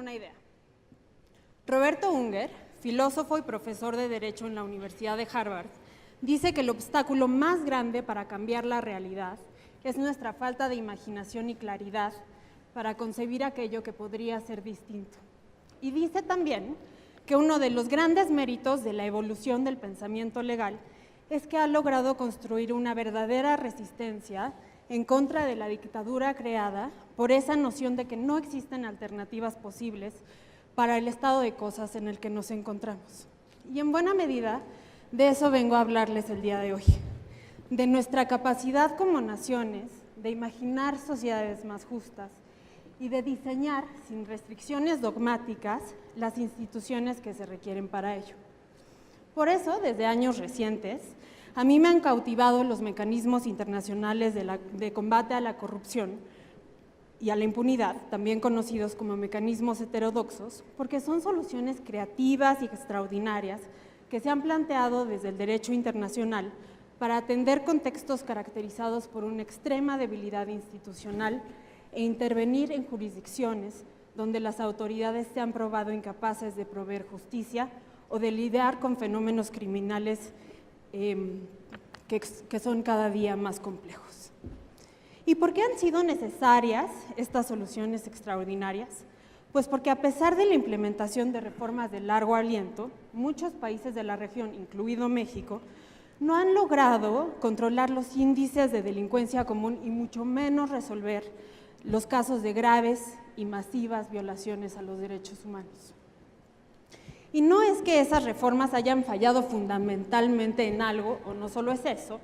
una idea. Roberto Unger, filósofo y profesor de Derecho en la Universidad de Harvard, dice que el obstáculo más grande para cambiar la realidad es nuestra falta de imaginación y claridad para concebir aquello que podría ser distinto. Y dice también que uno de los grandes méritos de la evolución del pensamiento legal es que ha logrado construir una verdadera resistencia en contra de la dictadura creada por esa noción de que no existen alternativas posibles para el estado de cosas en el que nos encontramos. Y en buena medida, de eso vengo a hablarles el día de hoy, de nuestra capacidad como naciones de imaginar sociedades más justas y de diseñar, sin restricciones dogmáticas, las instituciones que se requieren para ello. Por eso, desde años recientes, a mí me han cautivado los mecanismos internacionales de combate a la corrupción y a la impunidad, también conocidos como mecanismos heterodoxos, porque son soluciones creativas y extraordinarias que se han planteado desde el derecho internacional para atender contextos caracterizados por una extrema debilidad institucional e intervenir en jurisdicciones donde las autoridades se han probado incapaces de proveer justicia o de lidiar con fenómenos criminales que son cada día más complejos. ¿Y por qué han sido necesarias estas soluciones extraordinarias? Pues porque a pesar de la implementación de reformas de largo aliento, muchos países de la región, incluido México, no han logrado controlar los índices de delincuencia común y mucho menos resolver los casos de graves y masivas violaciones a los derechos humanos. Y no es que esas reformas hayan fallado fundamentalmente en algo, o no solo es eso,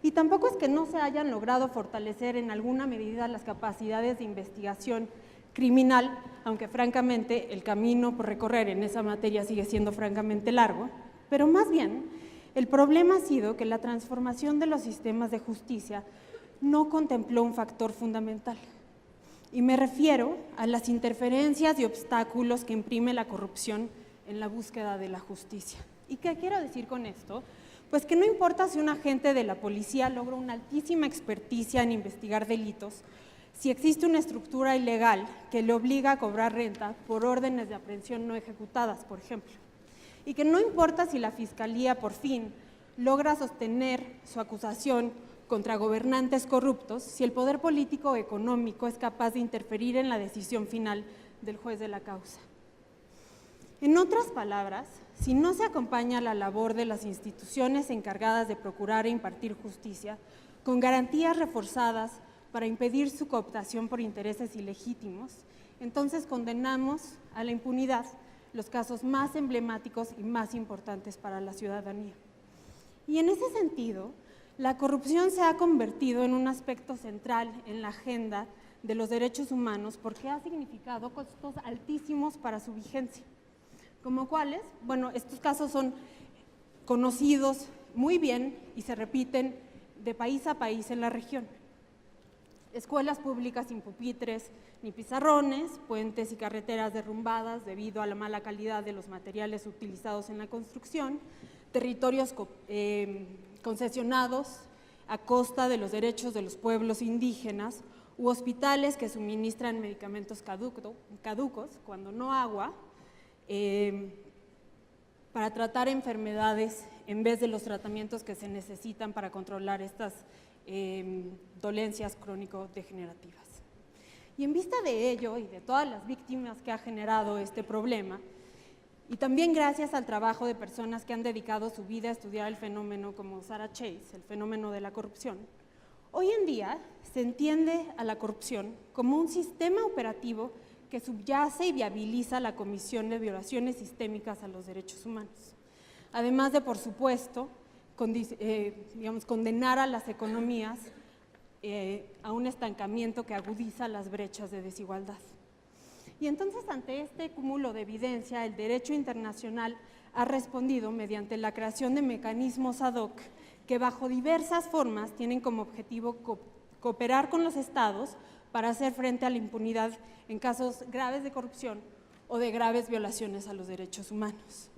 y tampoco es que no se hayan logrado fortalecer en alguna medida las capacidades de investigación criminal, aunque francamente el camino por recorrer en esa materia sigue siendo francamente largo, pero más bien el problema ha sido que la transformación de los sistemas de justicia no contempló un factor fundamental. Y me refiero a las interferencias y obstáculos que imprime la corrupción en la búsqueda de la justicia. ¿Y qué quiero decir con esto? Pues que no importa si un agente de la policía logra una altísima experticia en investigar delitos, si existe una estructura ilegal que le obliga a cobrar renta por órdenes de aprehensión no ejecutadas, por ejemplo. Y que no importa si la Fiscalía por fin logra sostener su acusación contra gobernantes corruptos, si el poder político o económico es capaz de interferir en la decisión final del juez de la causa. En otras palabras, si no se acompaña la labor de las instituciones encargadas de procurar e impartir justicia con garantías reforzadas para impedir su cooptación por intereses ilegítimos, entonces condenamos a la impunidad los casos más emblemáticos y más importantes para la ciudadanía. Y en ese sentido, la corrupción se ha convertido en un aspecto central en la agenda de los derechos humanos porque ha significado costos altísimos para su vigencia. ¿Como cuáles? Bueno, estos casos son conocidos muy bien y se repiten de país a país en la región. Escuelas públicas sin pupitres ni pizarrones, puentes y carreteras derrumbadas debido a la mala calidad de los materiales utilizados en la construcción, territorios concesionados a costa de los derechos de los pueblos indígenas u hospitales que suministran medicamentos caducos, cuando no agua, para tratar enfermedades en vez de los tratamientos que se necesitan para controlar estas dolencias crónico-degenerativas. Y en vista de ello y de todas las víctimas que ha generado este problema, y también gracias al trabajo de personas que han dedicado su vida a estudiar el fenómeno como Sarah Chase, el fenómeno de la corrupción, hoy en día se entiende a la corrupción como un sistema operativo que subyace y viabiliza la comisión de violaciones sistémicas a los derechos humanos. Además de, por supuesto, condenar a las economías a un estancamiento que agudiza las brechas de desigualdad. Y entonces, ante este cúmulo de evidencia, el derecho internacional ha respondido mediante la creación de mecanismos ad hoc que bajo diversas formas tienen como objetivo cooperar con los estados para hacer frente a la impunidad en casos graves de corrupción o de graves violaciones a los derechos humanos.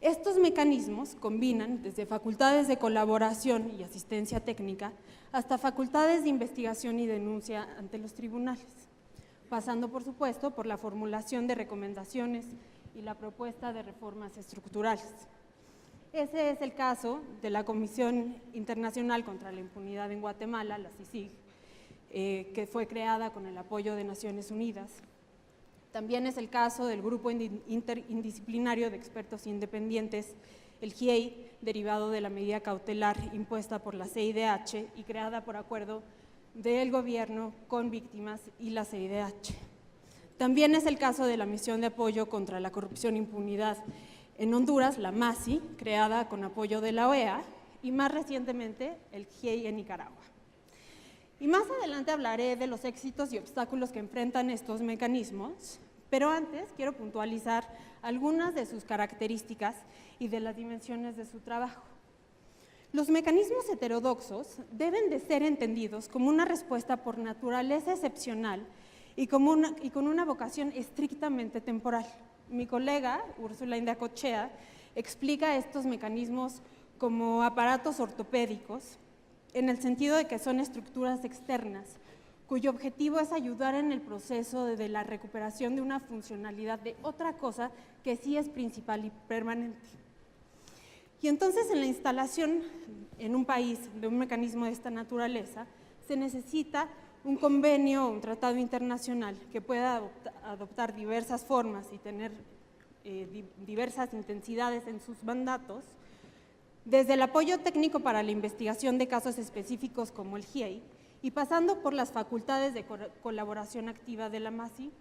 Estos mecanismos combinan desde facultades de colaboración y asistencia técnica hasta facultades de investigación y denuncia ante los tribunales. pasando, por supuesto, por la formulación de recomendaciones y la propuesta de reformas estructurales. Ese es el caso de la Comisión Internacional contra la Impunidad en Guatemala, la CICIG, que fue creada con el apoyo de Naciones Unidas. También es el caso del Grupo Interdisciplinario de Expertos Independientes, el GIEI, derivado de la medida cautelar impuesta por la CIDH y creada por acuerdo del gobierno con víctimas y la CIDH. También es el caso de la Misión de Apoyo contra la Corrupción e Impunidad en Honduras, la MASI, creada con apoyo de la OEA, y más recientemente el GIEI en Nicaragua. Y más adelante hablaré de los éxitos y obstáculos que enfrentan estos mecanismos, pero antes quiero puntualizar algunas de sus características y de las dimensiones de su trabajo. Los mecanismos heterodoxos deben de ser entendidos como una respuesta por naturaleza excepcional y con una vocación estrictamente temporal. Mi colega, Úrsula Indacochea, explica estos mecanismos como aparatos ortopédicos, en el sentido de que son estructuras externas, cuyo objetivo es ayudar en el proceso de la recuperación de una funcionalidad de otra cosa que sí es principal y permanente. Y entonces, en la instalación en un país de un mecanismo de esta naturaleza, se necesita un convenio o un tratado internacional que pueda adoptar diversas formas y tener diversas intensidades en sus mandatos, desde el apoyo técnico para la investigación de casos específicos como el GIEI y pasando por las facultades de colaboración activa de la MASI,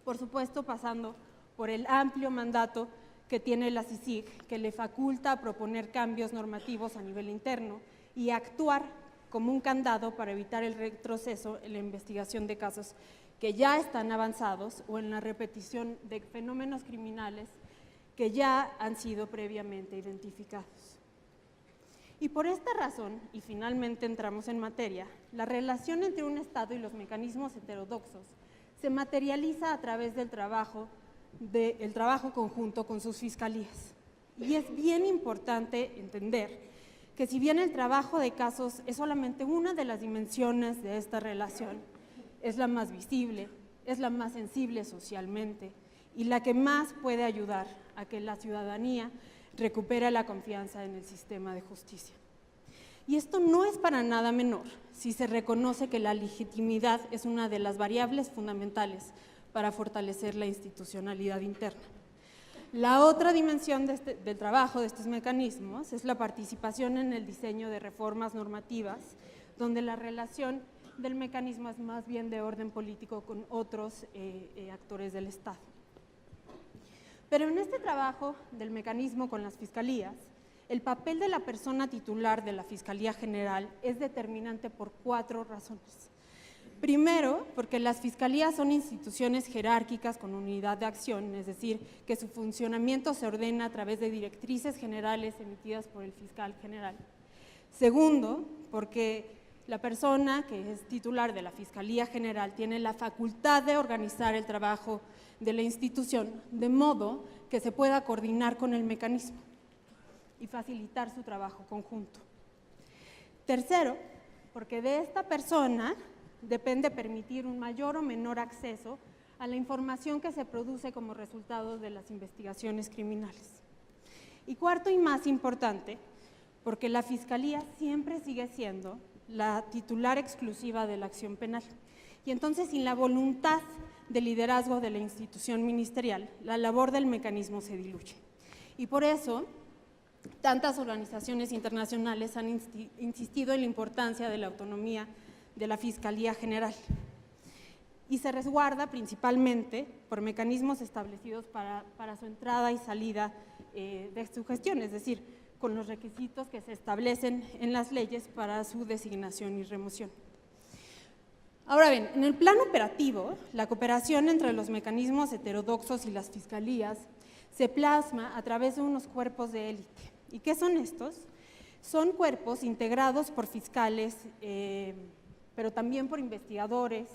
por supuesto pasando por el amplio mandato que tiene la CICIG, que le faculta a proponer cambios normativos a nivel interno y actuar como un candado para evitar el retroceso en la investigación de casos que ya están avanzados o en la repetición de fenómenos criminales que ya han sido previamente identificados. Y por esta razón, y finalmente entramos en materia, la relación entre un Estado y los mecanismos heterodoxos se materializa a través del trabajo conjunto con sus fiscalías. Y es bien importante entender que si bien el trabajo de casos es solamente una de las dimensiones de esta relación, es la más visible, es la más sensible socialmente y la que más puede ayudar a que la ciudadanía recupere la confianza en el sistema de justicia. Y esto no es para nada menor si se reconoce que la legitimidad es una de las variables fundamentales para fortalecer la institucionalidad interna. La otra dimensión del trabajo de estos mecanismos es la participación en el diseño de reformas normativas, donde la relación del mecanismo es más bien de orden político con otros actores del Estado. Pero en este trabajo del mecanismo con las fiscalías, el papel de la persona titular de la Fiscalía General es determinante por 4 razones. Primero, porque las fiscalías son instituciones jerárquicas con unidad de acción, es decir, que su funcionamiento se ordena a través de directrices generales emitidas por el fiscal general. Segundo, porque la persona que es titular de la Fiscalía General tiene la facultad de organizar el trabajo de la institución de modo que se pueda coordinar con el mecanismo y facilitar su trabajo conjunto. Tercero, porque de esta persona depende permitir un mayor o menor acceso a la información que se produce como resultado de las investigaciones criminales. Y cuarto y más importante, porque la Fiscalía siempre sigue siendo la titular exclusiva de la acción penal. Y entonces, sin la voluntad de liderazgo de la institución ministerial, la labor del mecanismo se diluye. Y por eso, tantas organizaciones internacionales han insistido en la importancia de la autonomía de la Fiscalía General y se resguarda principalmente por mecanismos establecidos para su entrada y salida de su gestión, es decir, con los requisitos que se establecen en las leyes para su designación y remoción. Ahora bien, en el plano operativo, la cooperación entre los mecanismos heterodoxos y las fiscalías se plasma a través de unos cuerpos de élite. ¿Y qué son estos? Son cuerpos integrados por fiscales, pero también por investigadores,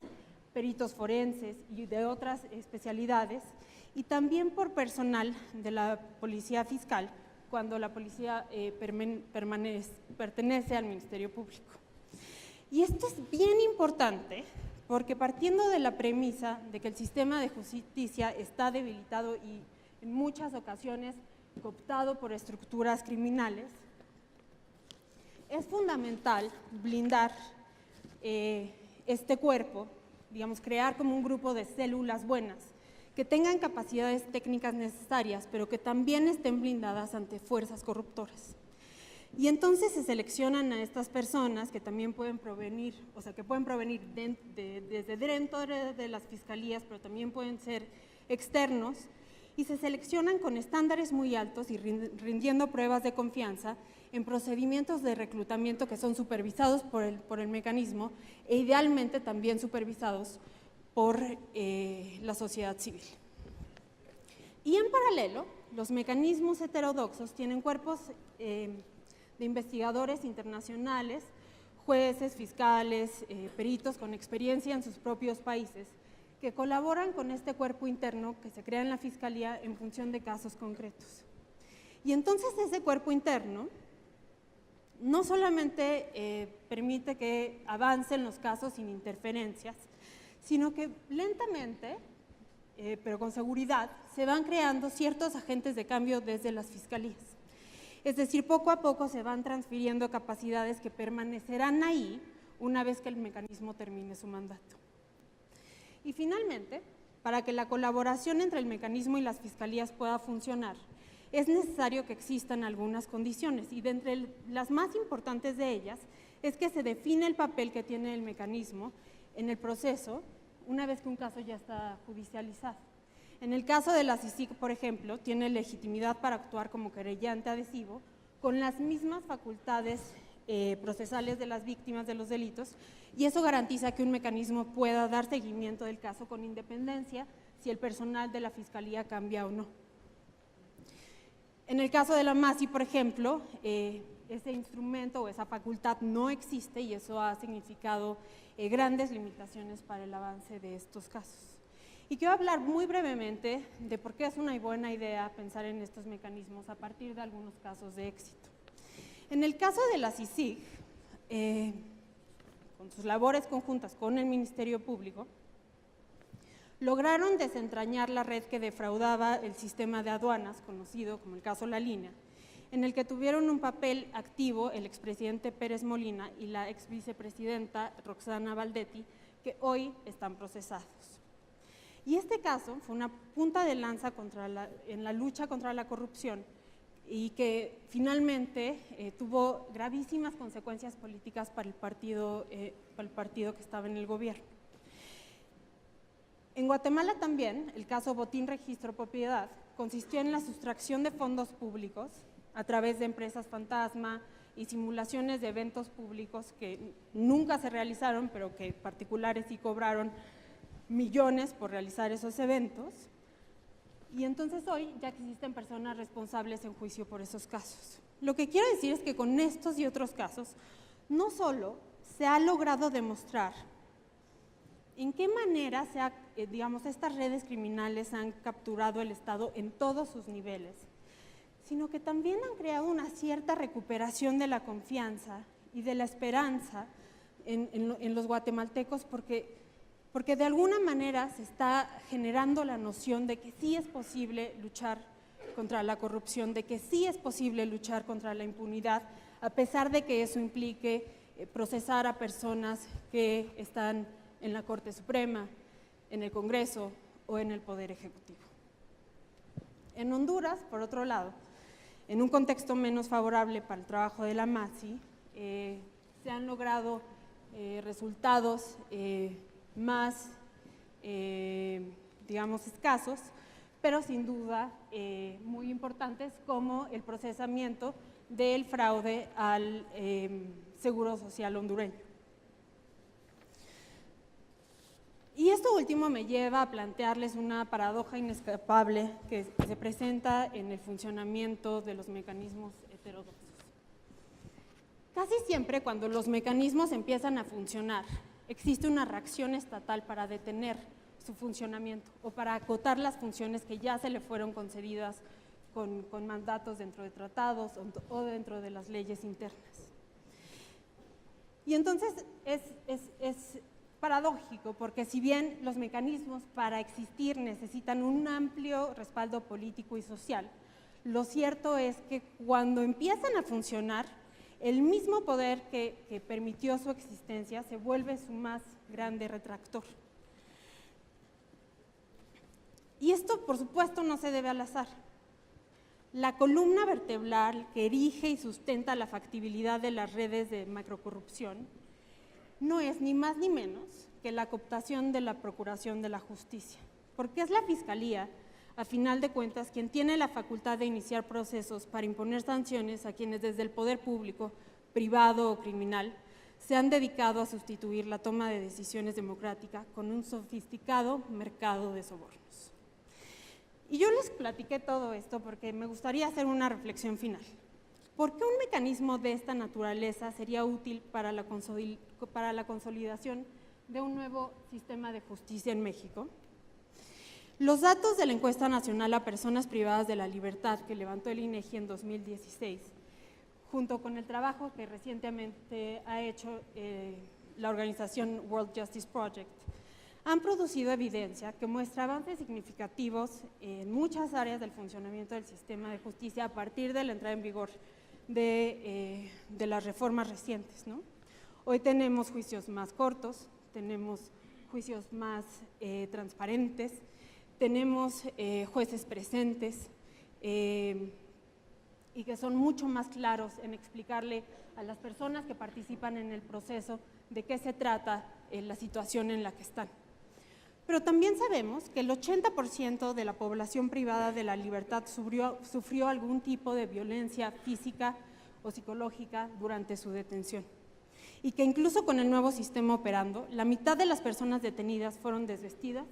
peritos forenses y de otras especialidades, y también por personal de la Policía Fiscal, cuando la policía pertenece al Ministerio Público. Y esto es bien importante porque partiendo de la premisa de que el sistema de justicia está debilitado y en muchas ocasiones cooptado por estructuras criminales, es fundamental blindar este cuerpo, digamos, crear como un grupo de células buenas que tengan capacidades técnicas necesarias, pero que también estén blindadas ante fuerzas corruptoras. Y entonces se seleccionan a estas personas que también pueden provenir, o sea, que pueden provenir desde dentro de las fiscalías, pero también pueden ser externos, y se seleccionan con estándares muy altos y rindiendo pruebas de confianza en procedimientos de reclutamiento que son supervisados por el mecanismo e idealmente también supervisados por la sociedad civil. Y en paralelo, los mecanismos heterodoxos tienen cuerpos de investigadores internacionales, jueces, fiscales, peritos con experiencia en sus propios países, que colaboran con este cuerpo interno que se crea en la Fiscalía en función de casos concretos. Y entonces ese cuerpo interno no solamente permite que avancen los casos sin interferencias, sino que lentamente, pero con seguridad, se van creando ciertos agentes de cambio desde las fiscalías. Es decir, poco a poco se van transfiriendo capacidades que permanecerán ahí una vez que el mecanismo termine su mandato. Y finalmente, para que la colaboración entre el mecanismo y las fiscalías pueda funcionar, es necesario que existan algunas condiciones, y de entre las más importantes de ellas es que se define el papel que tiene el mecanismo en el proceso una vez que un caso ya está judicializado. En el caso de la CICIG, por ejemplo, tiene legitimidad para actuar como querellante adhesivo con las mismas facultades procesales de las víctimas de los delitos, y eso garantiza que un mecanismo pueda dar seguimiento del caso con independencia si el personal de la Fiscalía cambia o no. En el caso de la MASI, por ejemplo, ese instrumento o esa facultad no existe, y eso ha significado grandes limitaciones para el avance de estos casos. Y quiero hablar muy brevemente de por qué es una buena idea pensar en estos mecanismos a partir de algunos casos de éxito. En el caso de la CICIG, con sus labores conjuntas con el Ministerio Público, lograron desentrañar la red que defraudaba el sistema de aduanas, conocido como el caso La Línea, en el que tuvieron un papel activo el expresidente Pérez Molina y la exvicepresidenta Roxana Valdetti, que hoy están procesados. Y este caso fue una punta de lanza en la lucha contra la corrupción, y que finalmente tuvo gravísimas consecuencias políticas para el partido que estaba en el gobierno. En Guatemala también, el caso Botín Registro Propiedad consistió en la sustracción de fondos públicos a través de empresas fantasma y simulaciones de eventos públicos que nunca se realizaron, pero que particulares sí cobraron millones por realizar esos eventos. Y entonces hoy ya existen personas responsables en juicio por esos casos. Lo que quiero decir es que con estos y otros casos, no solo se ha logrado demostrar en qué manera estas redes criminales han capturado el Estado en todos sus niveles, sino que también han creado una cierta recuperación de la confianza y de la esperanza en los guatemaltecos, porque de alguna manera se está generando la noción de que sí es posible luchar contra la corrupción, de que sí es posible luchar contra la impunidad, a pesar de que eso implique procesar a personas que están en la Corte Suprema, en el Congreso o en el Poder Ejecutivo. En Honduras, por otro lado, en un contexto menos favorable para el trabajo de la MASI, se han logrado resultados más, digamos, escasos, pero sin duda muy importantes, como el procesamiento del fraude al Seguro Social hondureño. Y esto último me lleva a plantearles una paradoja inescapable que se presenta en el funcionamiento de los mecanismos heterodoxos. Casi siempre cuando los mecanismos empiezan a funcionar, existe una reacción estatal para detener su funcionamiento o para acotar las funciones que ya se le fueron concedidas con mandatos dentro de tratados o dentro de las leyes internas. Y entonces es paradójico, porque si bien los mecanismos para existir necesitan un amplio respaldo político y social, lo cierto es que cuando empiezan a funcionar, el mismo poder que permitió su existencia se vuelve su más grande retractor. Y esto, por supuesto, no se debe al azar. La columna vertebral que erige y sustenta la factibilidad de las redes de macrocorrupción no es ni más ni menos que la cooptación de la Procuración de la Justicia, porque es la Fiscalía, a final de cuentas, quien tiene la facultad de iniciar procesos para imponer sanciones a quienes desde el poder público, privado o criminal, se han dedicado a sustituir la toma de decisiones democrática con un sofisticado mercado de sobornos. Y yo les platiqué todo esto porque me gustaría hacer una reflexión final. ¿Por qué un mecanismo de esta naturaleza sería útil para la consolidación de un nuevo sistema de justicia en México? Los datos de la Encuesta Nacional a Personas Privadas de la Libertad que levantó el INEGI en 2016, junto con el trabajo que recientemente ha hecho la organización World Justice Project, han producido evidencia que muestra avances significativos en muchas áreas del funcionamiento del sistema de justicia a partir de la entrada en vigor de las reformas recientes, ¿no? Hoy tenemos juicios más cortos, tenemos juicios más transparentes, tenemos jueces presentes y que son mucho más claros en explicarle a las personas que participan en el proceso de qué se trata la situación en la que están. Pero también sabemos que el 80% de la población privada de la libertad sufrió algún tipo de violencia física o psicológica durante su detención. Y que incluso con el nuevo sistema operando, la mitad de las personas detenidas fueron desvestidas,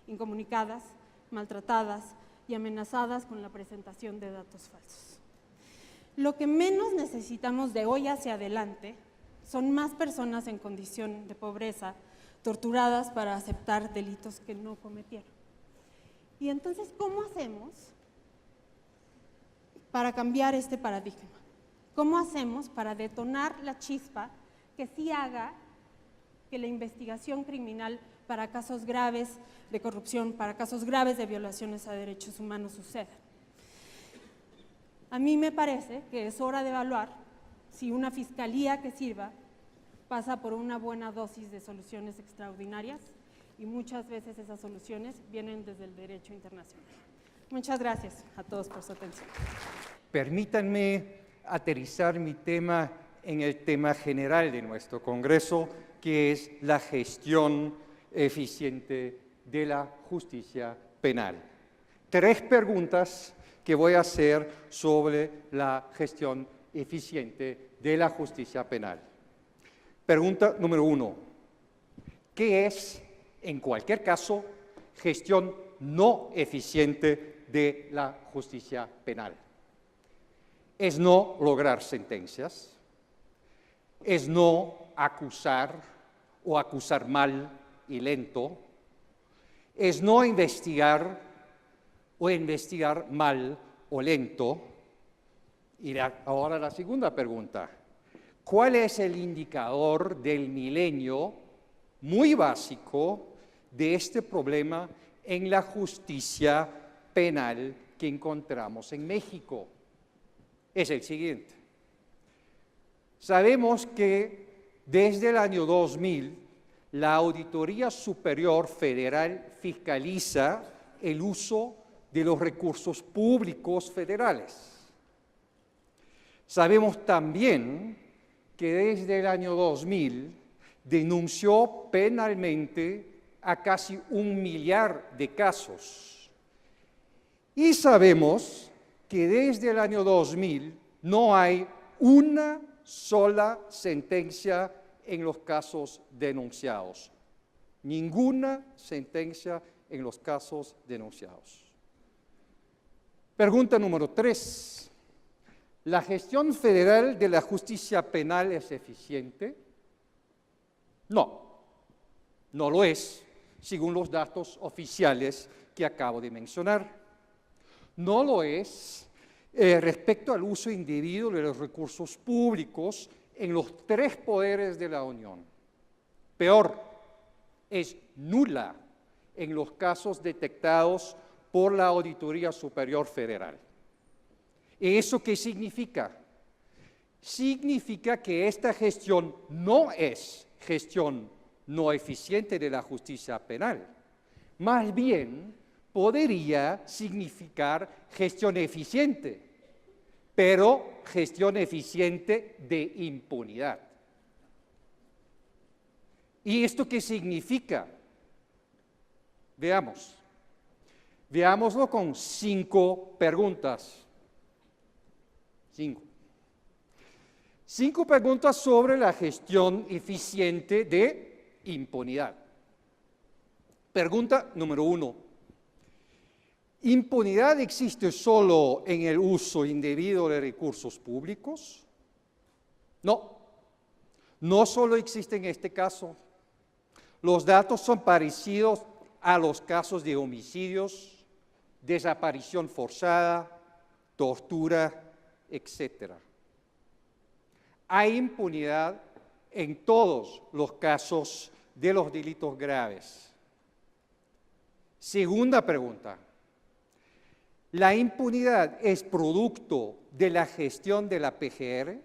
incomunicadas, maltratadas y amenazadas con la presentación de datos falsos. Lo que menos necesitamos de hoy hacia adelante son más personas en condición de pobreza, torturadas para aceptar delitos que no cometieron. Y entonces, ¿cómo hacemos para cambiar este paradigma? ¿Cómo hacemos para detonar la chispa que sí haga que la investigación criminal para casos graves de corrupción, para casos graves de violaciones a derechos humanos suceda? A mí me parece que es hora de evaluar si una fiscalía que sirva pasa por una buena dosis de soluciones extraordinarias y muchas veces esas soluciones vienen desde el derecho internacional. Muchas gracias a todos por su atención. Permítanme aterrizar mi tema en el tema general de nuestro Congreso, que es la gestión eficiente de la justicia penal. 3 preguntas que voy a hacer sobre la gestión eficiente de la justicia penal. Pregunta número 1. ¿Qué es, en cualquier caso, gestión no eficiente de la justicia penal? Es no lograr sentencias, es no acusar o acusar mal y lento, es no investigar o investigar mal o lento. Y ahora la segunda pregunta. ¿Cuál es el indicador del milenio muy básico de este problema en la justicia penal que encontramos en México? Es el siguiente. Sabemos que desde el año 2000 la Auditoría Superior Federal fiscaliza el uso de los recursos públicos federales. Sabemos también que desde el año 2000 denunció penalmente a casi 1 millar de casos. Y sabemos que desde el año 2000 no hay una sola sentencia en los casos denunciados. Ninguna sentencia en los casos denunciados. Pregunta número 3. ¿La gestión federal de la justicia penal es eficiente? No, no lo es, según los datos oficiales que acabo de mencionar. No lo es respecto al uso indebido de los recursos públicos en los 3 poderes de la Unión. Peor, es nula en los casos detectados por la Auditoría Superior Federal. ¿Eso qué significa? Significa que esta gestión no es gestión no eficiente de la justicia penal. Más bien, podría significar gestión eficiente, pero gestión eficiente de impunidad. ¿Y esto qué significa? Veamos. Veámoslo con 5 preguntas. 5 preguntas sobre la gestión eficiente de impunidad. Pregunta número 1. ¿Impunidad existe solo en el uso indebido de recursos públicos? No, no solo existe en este caso. Los datos son parecidos a los casos de homicidios, desaparición forzada, tortura, etc. Hay impunidad en todos los casos de los delitos graves. Segunda pregunta. ¿La impunidad es producto de la gestión de la PGR?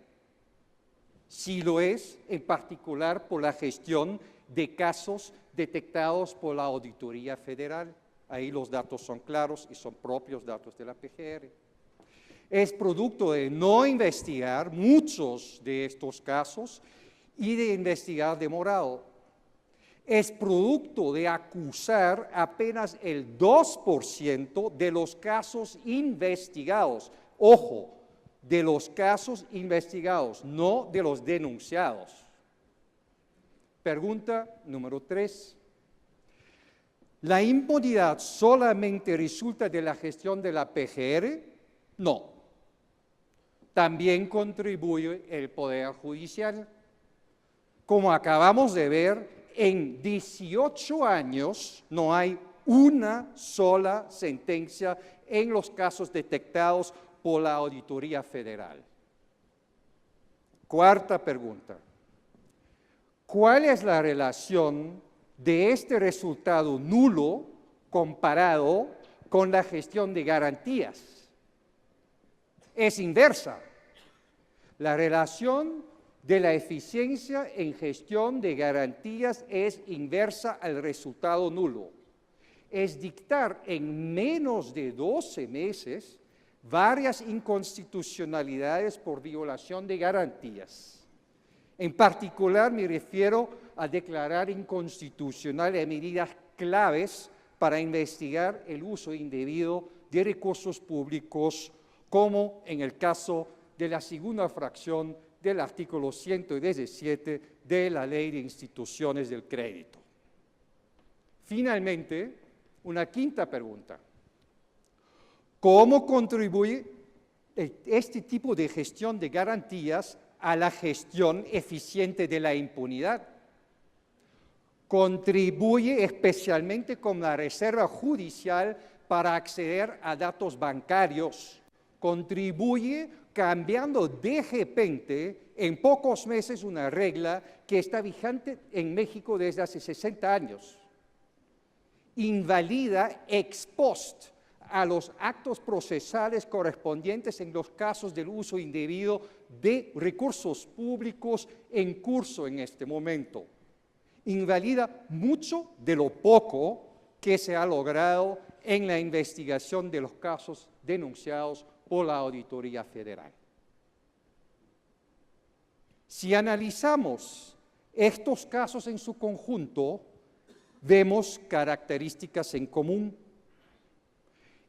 Sí lo es, en particular por la gestión de casos detectados por la Auditoría Federal. Ahí los datos son claros y son propios datos de la PGR. Es producto de no investigar muchos de estos casos y de investigar demorado. Es producto de acusar apenas el 2% de los casos investigados. Ojo, de los casos investigados, no de los denunciados. Pregunta número 3. ¿La impunidad solamente resulta de la gestión de la PGR? No. También contribuye el Poder Judicial. Como acabamos de ver, en 18 años no hay una sola sentencia en los casos detectados por la Auditoría Federal. Cuarta pregunta. ¿Cuál es la relación de este resultado nulo comparado con la gestión de garantías? Es inversa. La relación de la eficiencia en gestión de garantías es inversa al resultado nulo. Es dictar en menos de 12 meses varias inconstitucionalidades por violación de garantías. En particular me refiero a declarar inconstitucional medidas claves para investigar el uso indebido de recursos públicos, como en el caso de la segunda fracción del artículo 117 de la Ley de Instituciones del Crédito. Finalmente, una quinta pregunta. ¿Cómo contribuye este tipo de gestión de garantías a la gestión eficiente de la impunidad? Contribuye especialmente con la reserva judicial para acceder a datos bancarios. Contribuye cambiando de repente en pocos meses una regla que está vigente en México desde hace 60 años. Invalida ex post a los actos procesales correspondientes en los casos del uso indebido de recursos públicos en curso en este momento. Invalida mucho de lo poco que se ha logrado en la investigación de los casos denunciados por la Auditoría Federal. Si analizamos estos casos en su conjunto, vemos características en común.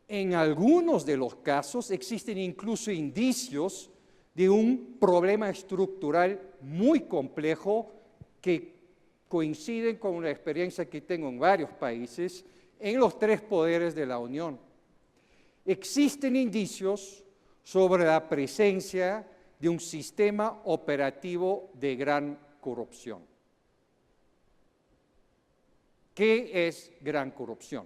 En algunos de los casos existen incluso indicios de un problema estructural muy complejo que coinciden con una experiencia que tengo en varios países, en los 3 poderes de la Unión. Existen indicios sobre la presencia de un sistema operativo de gran corrupción. ¿Qué es gran corrupción?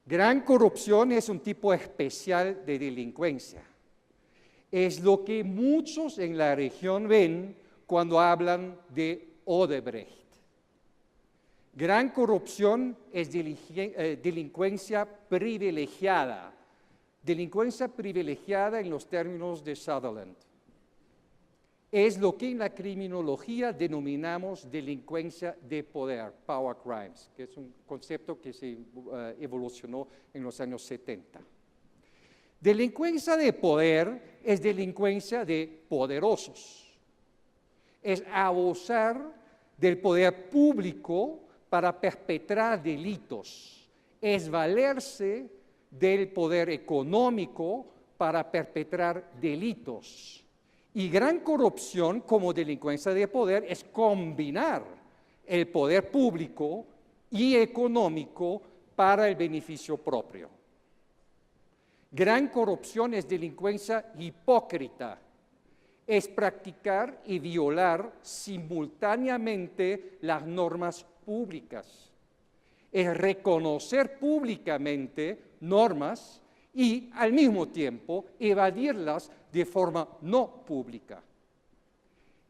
Gran corrupción es un tipo especial de delincuencia. Es lo que muchos en la región ven cuando hablan de Odebrecht. Gran corrupción es delincuencia privilegiada. Delincuencia privilegiada en los términos de Sutherland. Es lo que en la criminología denominamos delincuencia de poder, power crimes, que es un concepto que se evolucionó en los años 70. Delincuencia de poder es delincuencia de poderosos. Es abusar del poder público para perpetrar delitos. Es valerse del poder económico para perpetrar delitos. Y gran corrupción como delincuencia de poder es combinar el poder público y económico para el beneficio propio. Gran corrupción es delincuencia hipócrita. Es practicar y violar simultáneamente las normas públicas. Es reconocer públicamente normas y al mismo tiempo evadirlas de forma no pública.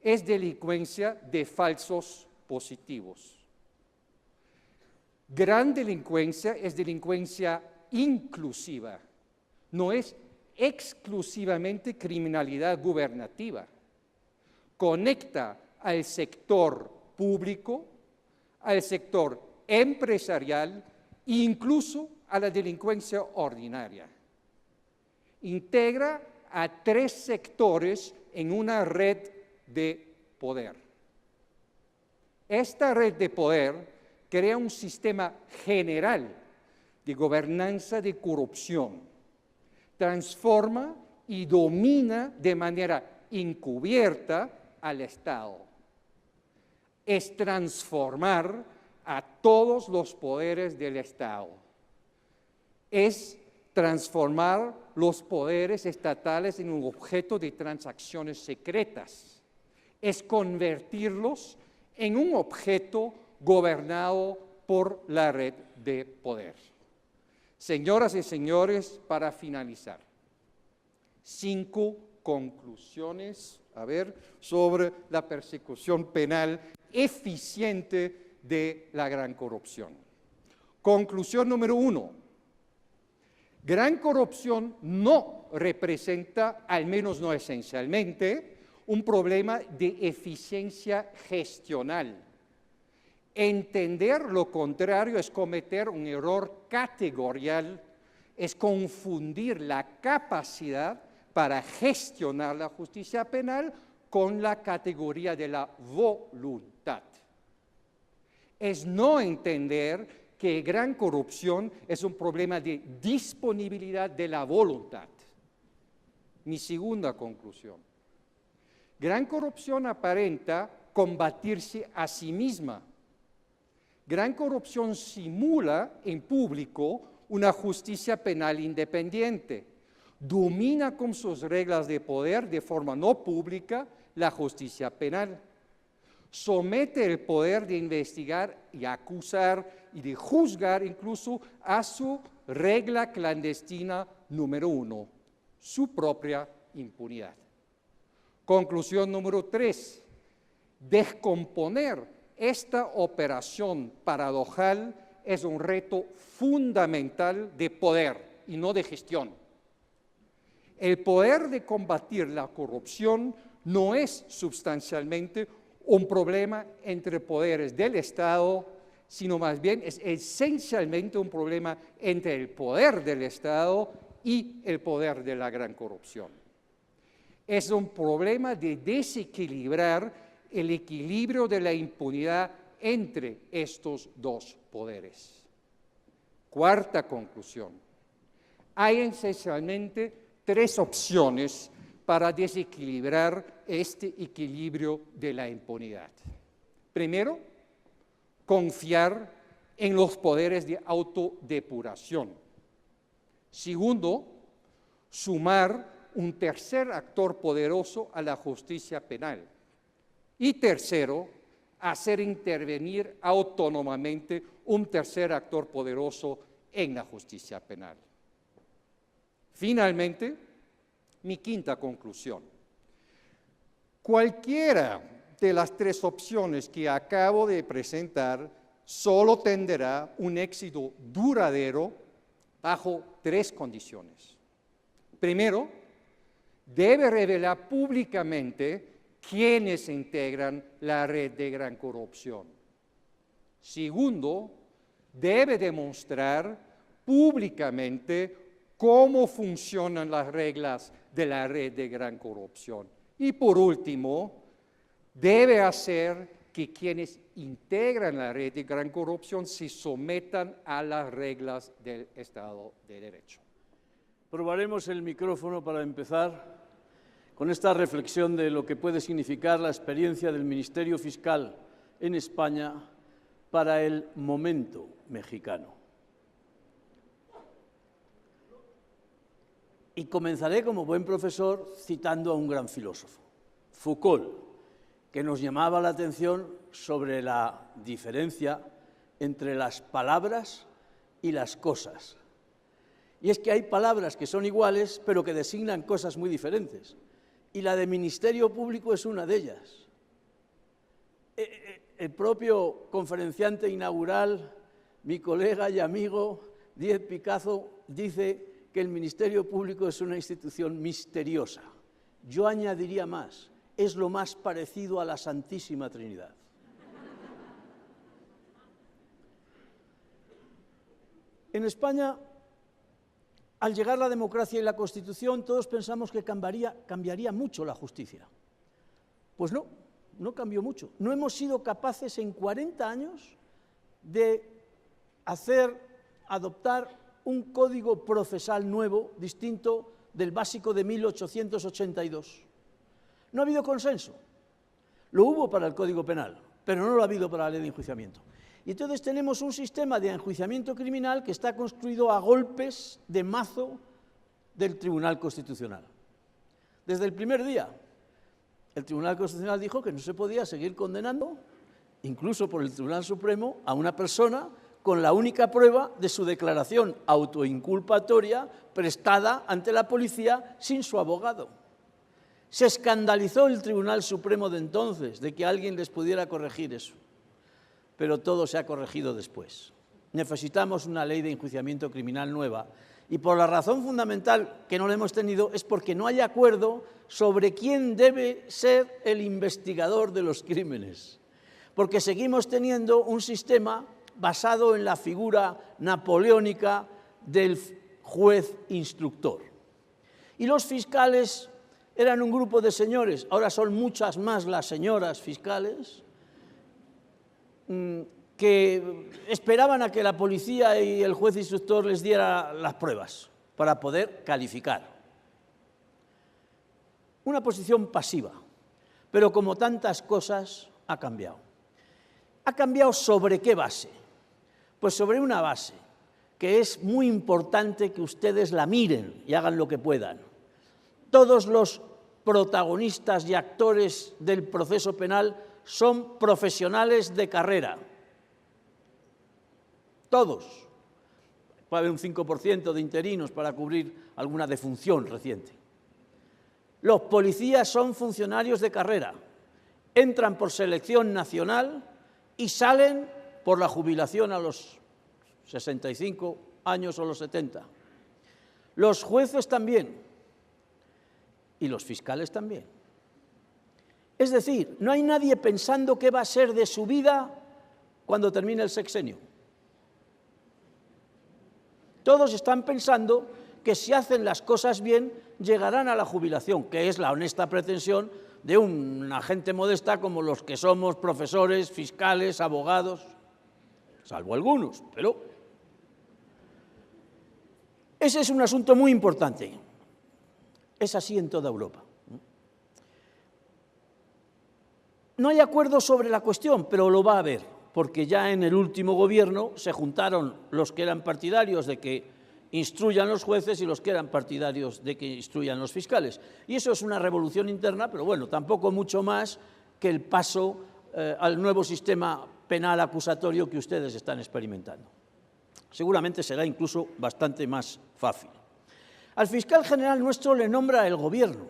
Es delincuencia de falsos positivos. Gran delincuencia es delincuencia inclusiva. No es exclusivamente criminalidad gubernativa. Conecta al sector público, al sector empresarial e incluso a la delincuencia ordinaria. Integra a 3 sectores en una red de poder. Esta red de poder crea un sistema general de gobernanza de corrupción. Transforma y domina de manera encubierta al Estado. Es transformar a todos los poderes del Estado. Es transformar los poderes estatales en un objeto de transacciones secretas. Es convertirlos en un objeto gobernado por la red de poder. Señoras y señores, para finalizar, 5 conclusiones, sobre la persecución penal eficiente de la gran corrupción. Conclusión número 1. Gran corrupción no representa, al menos no esencialmente, un problema de eficiencia gestional. Entender lo contrario es cometer un error categorial, es confundir la capacidad para gestionar la justicia penal con la categoría de la voluntad. Es no entender que gran corrupción es un problema de disponibilidad de la voluntad. Mi segunda conclusión. Gran corrupción aparenta combatirse a sí misma. Gran corrupción simula en público una justicia penal independiente. Domina con sus reglas de poder de forma no pública la justicia penal. Somete el poder de investigar y acusar y de juzgar incluso a su regla clandestina número 1, su propia impunidad. Conclusión número 3. Descomponer esta operación paradojal es un reto fundamental de poder y no de gestión. El poder de combatir la corrupción no es sustancialmente un problema entre poderes del Estado, sino más bien es esencialmente un problema entre el poder del Estado y el poder de la gran corrupción. Es un problema de desequilibrar el equilibrio de la impunidad entre estos 2 poderes. Cuarta conclusión. Hay esencialmente 3 opciones para desequilibrar este equilibrio de la impunidad. Primero, confiar en los poderes de autodepuración. Segundo, sumar un tercer actor poderoso a la justicia penal. Y tercero, hacer intervenir autónomamente un tercer actor poderoso en la justicia penal. Finalmente, mi quinta conclusión. Cualquiera de las 3 opciones que acabo de presentar solo tendrá un éxito duradero bajo 3 condiciones. Primero, debe revelar públicamente quiénes integran la red de gran corrupción. Segundo, debe demostrar públicamente cómo funcionan las reglas de la red de gran corrupción. Y por último, debe hacer que quienes integran la red de gran corrupción se sometan a las reglas del Estado de Derecho. Probaremos el micrófono para empezar con esta reflexión de lo que puede significar la experiencia del Ministerio Fiscal en España para el momento mexicano. Y comenzaré, como buen profesor, citando a un gran filósofo, Foucault, que nos llamaba la atención sobre la diferencia entre las palabras y las cosas. Y es que hay palabras que son iguales, pero que designan cosas muy diferentes. Y la de Ministerio Público es una de ellas. El propio conferenciante inaugural, mi colega y amigo Díez Picazo, dice que el Ministerio Público es una institución misteriosa. Yo añadiría más, es lo más parecido a la Santísima Trinidad. En España, al llegar la democracia y la Constitución, todos pensamos que cambiaría mucho la justicia. Pues no, no cambió mucho. No hemos sido capaces en 40 años de adoptar un código procesal nuevo, distinto del básico de 1882. No ha habido consenso. Lo hubo para el Código Penal, pero no lo ha habido para la Ley de Enjuiciamiento. Y entonces tenemos un sistema de enjuiciamiento criminal que está construido a golpes de mazo del Tribunal Constitucional. Desde el primer día, el Tribunal Constitucional dijo que no se podía seguir condenando, incluso por el Tribunal Supremo, a una persona con la única prueba de su declaración autoinculpatoria prestada ante la policía sin su abogado. Se escandalizó el Tribunal Supremo de entonces de que alguien les pudiera corregir eso, pero todo se ha corregido después. Necesitamos una ley de enjuiciamiento criminal nueva y por la razón fundamental que no la hemos tenido es porque no hay acuerdo sobre quién debe ser el investigador de los crímenes, porque seguimos teniendo un sistema basado en la figura napoleónica del juez instructor. Y los fiscales eran un grupo de señores, ahora son muchas más las señoras fiscales, que esperaban a que la policía y el juez instructor les diera las pruebas para poder calificar. Una posición pasiva, pero como tantas cosas ha cambiado. ¿Ha cambiado sobre qué base? Pues sobre una base que es muy importante que ustedes la miren y hagan lo que puedan. Todos los protagonistas y actores del proceso penal son profesionales de carrera. Todos. Puede haber un 5% de interinos para cubrir alguna defunción reciente. Los policías son funcionarios de carrera. Entran por selección nacional y salen por la jubilación a los 65 años o los 70. Los jueces también. Y los fiscales también. Es decir, no hay nadie pensando qué va a ser de su vida cuando termine el sexenio. Todos están pensando que si hacen las cosas bien, llegarán a la jubilación, que es la honesta pretensión de una gente modesta como los que somos profesores, fiscales, abogados, salvo algunos, pero ese es un asunto muy importante. Es así en toda Europa. No hay acuerdo sobre la cuestión, pero lo va a haber, porque ya en el último gobierno se juntaron los que eran partidarios de que instruyan los jueces y los que eran partidarios de que instruyan los fiscales. Y eso es una revolución interna, pero bueno, tampoco mucho más que el paso al nuevo sistema penal acusatorio que ustedes están experimentando. Seguramente será incluso bastante más fácil. Al fiscal general nuestro le nombra el gobierno.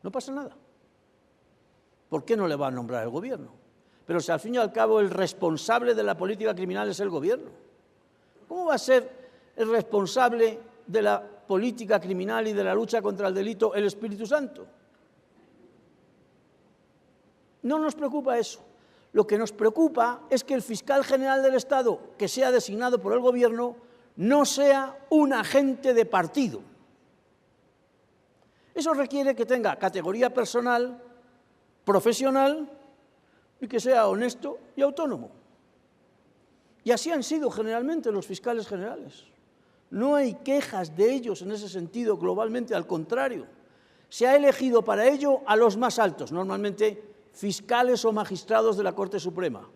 No pasa nada. ¿Por qué no le va a nombrar el gobierno? Pero si al fin y al cabo el responsable de la política criminal es el gobierno, ¿cómo va a ser el responsable de la política criminal y de la lucha contra el delito el Espíritu Santo? No nos preocupa eso. Lo que nos preocupa es que el fiscal general del Estado, que sea designado por el gobierno, no sea un agente de partido. Eso requiere que tenga categoría personal, profesional y que sea honesto y autónomo. Y así han sido generalmente los fiscales generales. No hay quejas de ellos en ese sentido globalmente, al contrario. Se ha elegido para ello a los más altos, normalmente fiscales o magistrados de la Corte Suprema.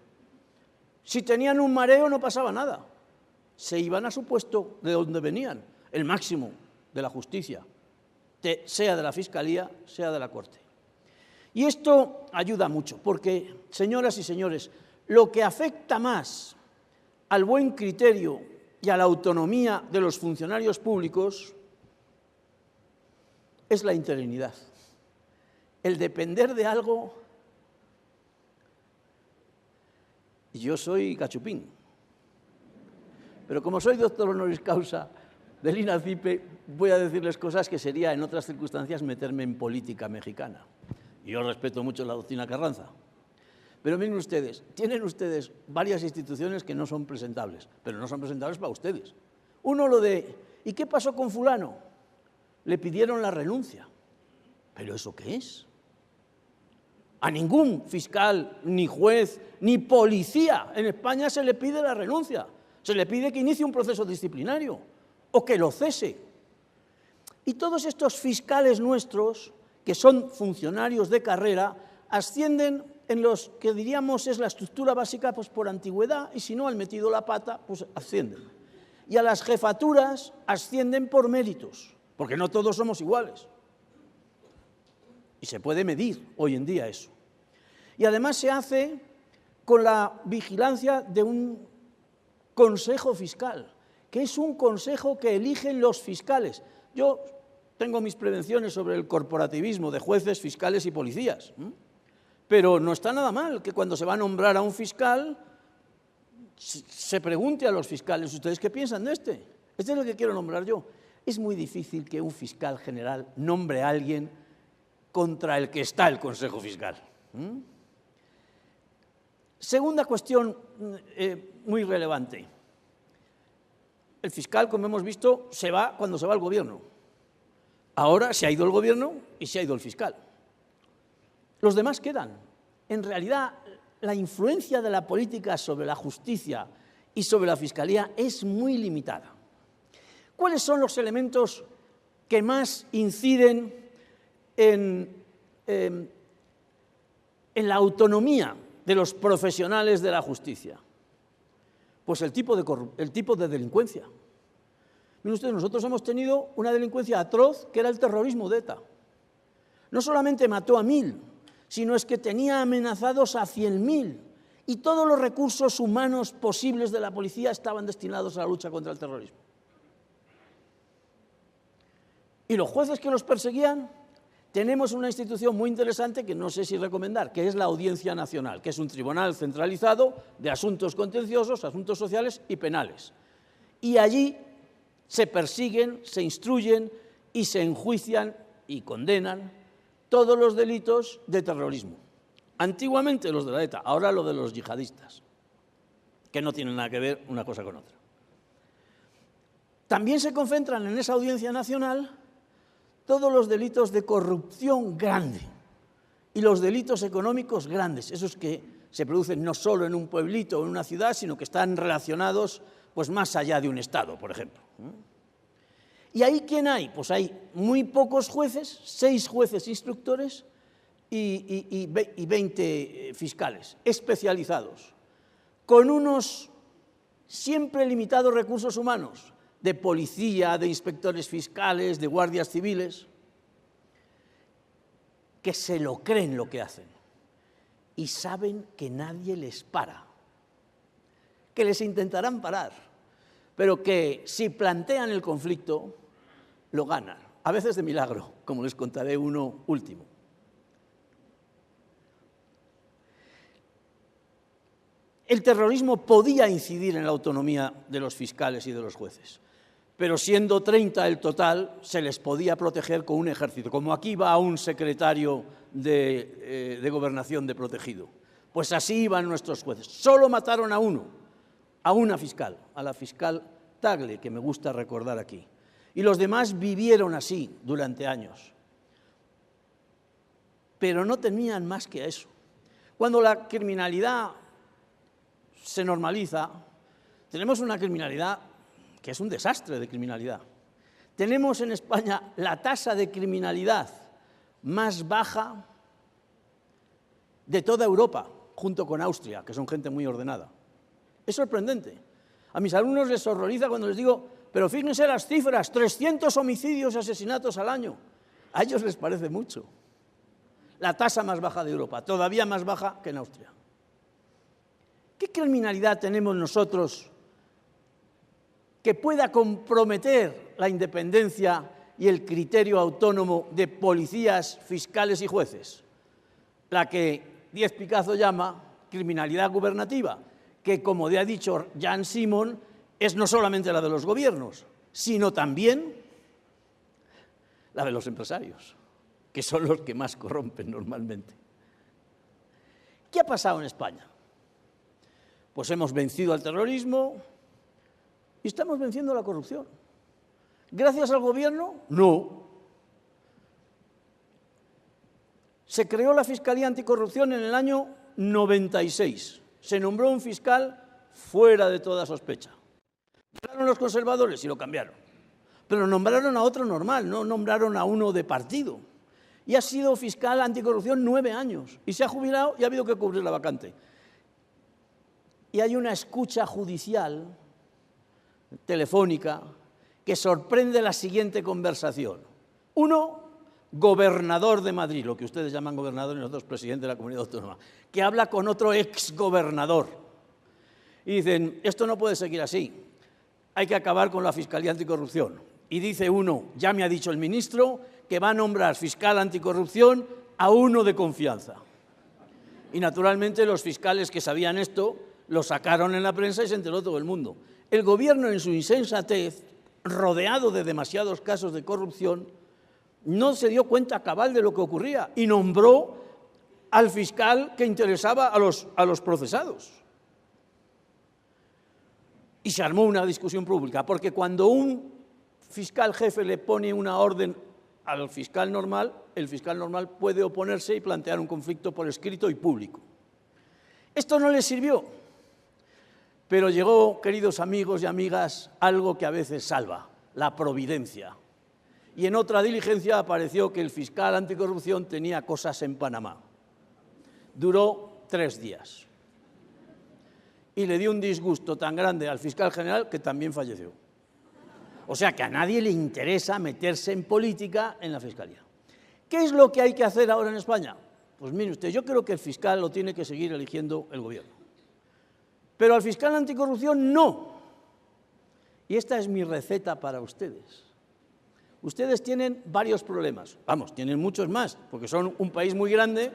Si tenían un mareo no pasaba nada. Se iban a su puesto de donde venían, el máximo de la justicia, sea de la Fiscalía, sea de la Corte. Y esto ayuda mucho, porque, señoras y señores, lo que afecta más al buen criterio y a la autonomía de los funcionarios públicos es la interinidad. El depender de algo. Yo soy cachupín, pero como soy doctor honoris causa del INACIPE, voy a decirles cosas que sería en otras circunstancias meterme en política mexicana. Y yo respeto mucho la doctrina Carranza. Pero miren ustedes, tienen ustedes varias instituciones que no son presentables, pero no son presentables para ustedes. Uno lo de, ¿y qué pasó con fulano? Le pidieron la renuncia. ¿Pero eso qué es? A ningún fiscal, ni juez, ni policía en España se le pide la renuncia. Se le pide que inicie un proceso disciplinario o que lo cese. Y todos estos fiscales nuestros, que son funcionarios de carrera, ascienden en los que diríamos es la estructura básica pues por antigüedad, y si no han metido la pata, pues ascienden. Y a las jefaturas ascienden por méritos, porque no todos somos iguales. Y se puede medir hoy en día eso. Y además se hace con la vigilancia de un consejo fiscal, que es un consejo que eligen los fiscales. Yo tengo mis prevenciones sobre el corporativismo de jueces, fiscales y policías, pero no está nada mal que cuando se va a nombrar a un fiscal se pregunte a los fiscales, ¿ustedes qué piensan de este? Este es el que quiero nombrar yo. Es muy difícil que un fiscal general nombre a alguien contra el que está el Consejo Fiscal. Segunda cuestión muy relevante. El fiscal, como hemos visto, se va cuando se va el gobierno. Ahora se ha ido el gobierno y se ha ido el fiscal. Los demás quedan. En realidad, la influencia de la política sobre la justicia y sobre la fiscalía es muy limitada. ¿Cuáles son los elementos que más inciden en la autonomía de los profesionales de la justicia? Pues el tipo de delincuencia. Miren ustedes, nosotros hemos tenido una delincuencia atroz que era el terrorismo de ETA. No solamente mató a 1000, sino es que tenía amenazados a 100.000 y todos los recursos humanos posibles de la policía estaban destinados a la lucha contra el terrorismo. Y los jueces que los perseguían, tenemos una institución muy interesante que no sé si recomendar, que es la Audiencia Nacional, que es un tribunal centralizado de asuntos contenciosos, asuntos sociales y penales. Y allí se persiguen, se instruyen y se enjuician y condenan todos los delitos de terrorismo. Antiguamente los de la ETA, ahora lo de los yihadistas, que no tienen nada que ver una cosa con otra. También se concentran en esa Audiencia Nacional todos los delitos de corrupción grande y los delitos económicos grandes, esos que se producen no solo en un pueblito o en una ciudad, sino que están relacionados pues, más allá de un Estado, por ejemplo. ¿Y ahí quién hay? Pues hay muy pocos jueces, 6 jueces instructores y 20 fiscales especializados, con unos siempre limitados recursos humanos, de policía, de inspectores fiscales, de guardias civiles, que se lo creen lo que hacen y saben que nadie les para, que les intentarán parar, pero que si plantean el conflicto, lo ganan, a veces de milagro, como les contaré uno último. El terrorismo podía incidir en la autonomía de los fiscales y de los jueces, pero siendo 30 el total, se les podía proteger con un ejército, como aquí va un secretario de gobernación de protegido. Pues así iban nuestros jueces. Solo mataron a uno, a una fiscal, a la fiscal Tagle, que me gusta recordar aquí. Y los demás vivieron así durante años. Pero no tenían más que eso. Cuando la criminalidad se normaliza, tenemos una criminalidad que es un desastre de criminalidad. Tenemos en España la tasa de criminalidad más baja de toda Europa, junto con Austria, que son gente muy ordenada. Es sorprendente. A mis alumnos les horroriza cuando les digo, pero fíjense las cifras, 300 homicidios y asesinatos al año. A ellos les parece mucho. La tasa más baja de Europa, todavía más baja que en Austria. ¿Qué criminalidad tenemos nosotros que pueda comprometer la independencia y el criterio autónomo de policías, fiscales y jueces? La que Díez Picazo llama criminalidad gubernativa, que, como ya ha dicho Jan Simon, es no solamente la de los gobiernos, sino también la de los empresarios, que son los que más corrompen normalmente. ¿Qué ha pasado en España? Pues hemos vencido al terrorismo y estamos venciendo la corrupción. ¿Gracias al gobierno? No. Se creó la Fiscalía Anticorrupción en el año 96. Se nombró un fiscal fuera de toda sospecha. Nombraron los conservadores y lo cambiaron. Pero nombraron a otro normal, no nombraron a uno de partido. Y ha sido fiscal anticorrupción 9 años. Y se ha jubilado y ha habido que cubrir la vacante. Y hay una escucha judicial, telefónica, que sorprende la siguiente conversación. Uno, gobernador de Madrid, lo que ustedes llaman gobernador y nosotros presidente de la comunidad autónoma, que habla con otro exgobernador. Y dicen, esto no puede seguir así, hay que acabar con la Fiscalía Anticorrupción. Y dice uno, ya me ha dicho el ministro, que va a nombrar fiscal anticorrupción a uno de confianza. Y naturalmente los fiscales que sabían esto lo sacaron en la prensa y se enteró todo el mundo. El gobierno, en su insensatez, rodeado de demasiados casos de corrupción, no se dio cuenta cabal de lo que ocurría y nombró al fiscal que interesaba a los procesados. Y se armó una discusión pública, porque cuando un fiscal jefe le pone una orden al fiscal normal, el fiscal normal puede oponerse y plantear un conflicto por escrito y público. Esto no les sirvió, pero llegó, queridos amigos y amigas, algo que a veces salva, la providencia. Y en otra diligencia apareció que el fiscal anticorrupción tenía cosas en Panamá. Duró 3 días. Y le dio un disgusto tan grande al fiscal general que también falleció. O sea que a nadie le interesa meterse en política en la Fiscalía. ¿Qué es lo que hay que hacer ahora en España? Pues mire usted, yo creo que el fiscal lo tiene que seguir eligiendo el gobierno. Pero al fiscal anticorrupción no. Y esta es mi receta para ustedes. Ustedes tienen varios problemas. Vamos, tienen muchos más, porque son un país muy grande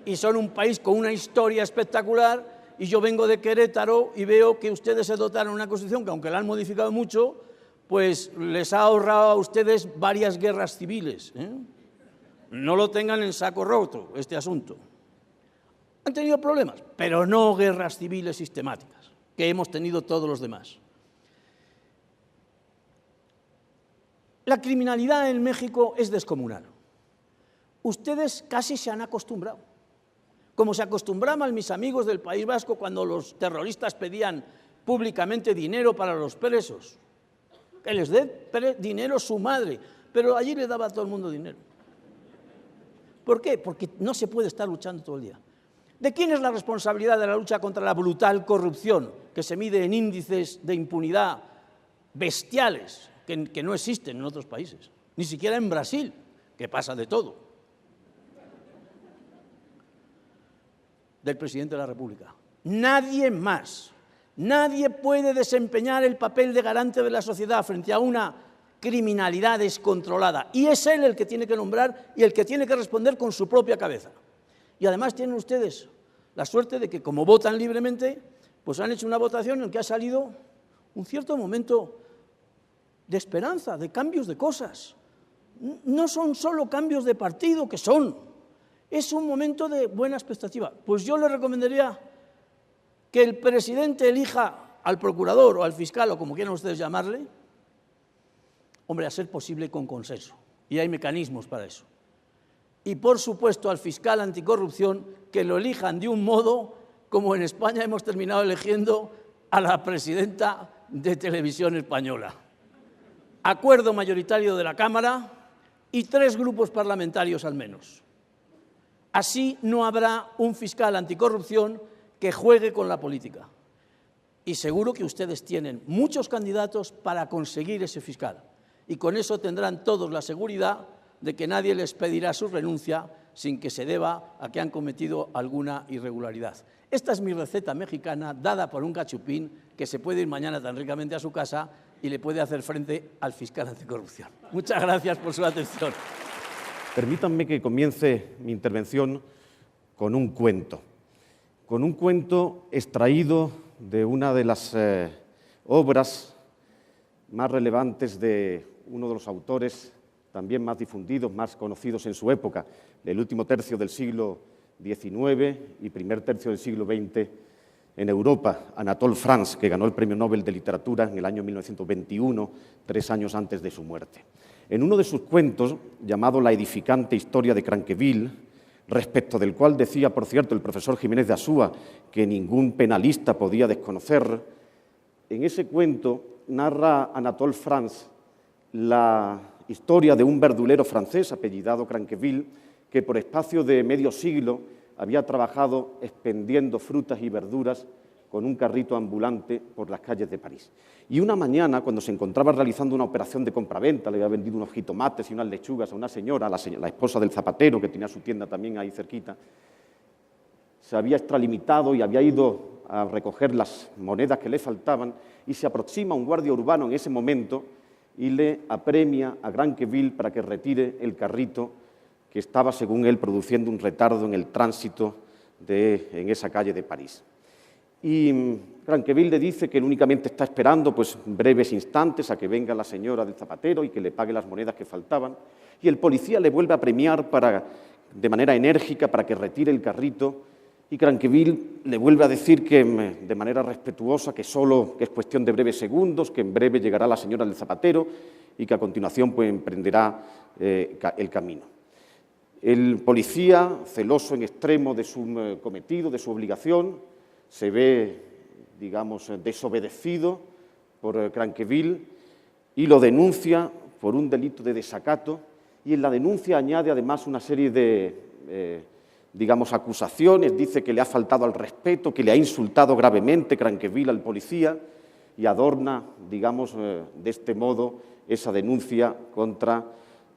y son un país con una historia espectacular. Y yo vengo de Querétaro y veo que ustedes se dotaron de una constitución que, aunque la han modificado mucho, pues les ha ahorrado a ustedes varias guerras civiles. No lo tengan en saco roto, este asunto. Han tenido problemas, pero no guerras civiles sistemáticas, que hemos tenido todos los demás. La criminalidad en México es descomunal. Ustedes casi se han acostumbrado. Como se acostumbraban mis amigos del País Vasco cuando los terroristas pedían públicamente dinero para los presos. Que les dé dinero su madre, pero allí le daba a todo el mundo dinero. ¿Por qué? Porque no se puede estar luchando todo el día. ¿De quién es la responsabilidad de la lucha contra la brutal corrupción que se mide en índices de impunidad bestiales que no existen en otros países? Ni siquiera en Brasil, que pasa de todo. Del presidente de la República. Nadie más. Nadie puede desempeñar el papel de garante de la sociedad frente a una criminalidad descontrolada. Y es él el que tiene que nombrar y el que tiene que responder con su propia cabeza. Y además tienen ustedes la suerte de que, como votan libremente, pues han hecho una votación en que ha salido un cierto momento de esperanza, de cambios de cosas. No son solo cambios de partido, que son, es un momento de buena expectativa. Pues yo le recomendaría que el presidente elija al procurador o al fiscal, o como quieran ustedes llamarle, hombre, a ser posible con consenso, y hay mecanismos para eso. Y, por supuesto, al fiscal anticorrupción, que lo elijan de un modo como en España hemos terminado eligiendo a la presidenta de Televisión Española. Acuerdo mayoritario de la Cámara y 3 grupos parlamentarios al menos. Así no habrá un fiscal anticorrupción que juegue con la política. Y seguro que ustedes tienen muchos candidatos para conseguir ese fiscal. Y con eso tendrán todos la seguridad de que nadie les pedirá su renuncia sin que se deba a que han cometido alguna irregularidad. Esta es mi receta mexicana, dada por un cachupín que se puede ir mañana tan ricamente a su casa y le puede hacer frente al fiscal anticorrupción. Muchas gracias por su atención. Permítanme que comience mi intervención con un cuento extraído de una de las obras más relevantes de uno de los autores también más difundidos, más conocidos en su época, del último tercio del siglo XIX y primer tercio del siglo XX en Europa, Anatole France, que ganó el Premio Nobel de Literatura en el año 1921, 3 años antes de su muerte. En uno de sus cuentos, llamado La edificante historia de Cranqueville, respecto del cual decía, por cierto, el profesor Jiménez de Asúa, que ningún penalista podía desconocer, en ese cuento narra Anatole France la historia de un verdulero francés apellidado Cranqueville, que por espacio de medio siglo había trabajado expendiendo frutas y verduras con un carrito ambulante por las calles de París. Y una mañana, cuando se encontraba realizando una operación de compraventa, le había vendido unos jitomates y unas lechugas a una señora, la esposa del zapatero, que tenía su tienda también ahí cerquita, se había extralimitado y había ido a recoger las monedas que le faltaban, y se aproxima un guardia urbano en ese momento y le apremia a Cranqueville para que retire el carrito que estaba, según él, produciendo un retardo en el tránsito en esa calle de París. Y Cranqueville le dice que él únicamente está esperando pues, breves instantes a que venga la señora del zapatero y que le pague las monedas que faltaban, y el policía le vuelve a apremiar de manera enérgica para que retire el carrito, y Cranqueville le vuelve a decir que, de manera respetuosa, que es cuestión de breves segundos, que en breve llegará la señora del zapatero y que a continuación pues, emprenderá el camino. El policía, celoso en extremo de su cometido, de su obligación, se ve, digamos, desobedecido por Cranqueville y lo denuncia por un delito de desacato, y en la denuncia añade además una serie de acusaciones. Dice que le ha faltado al respeto, que le ha insultado gravemente Cranqueville al policía, y adorna, digamos, de este modo esa denuncia contra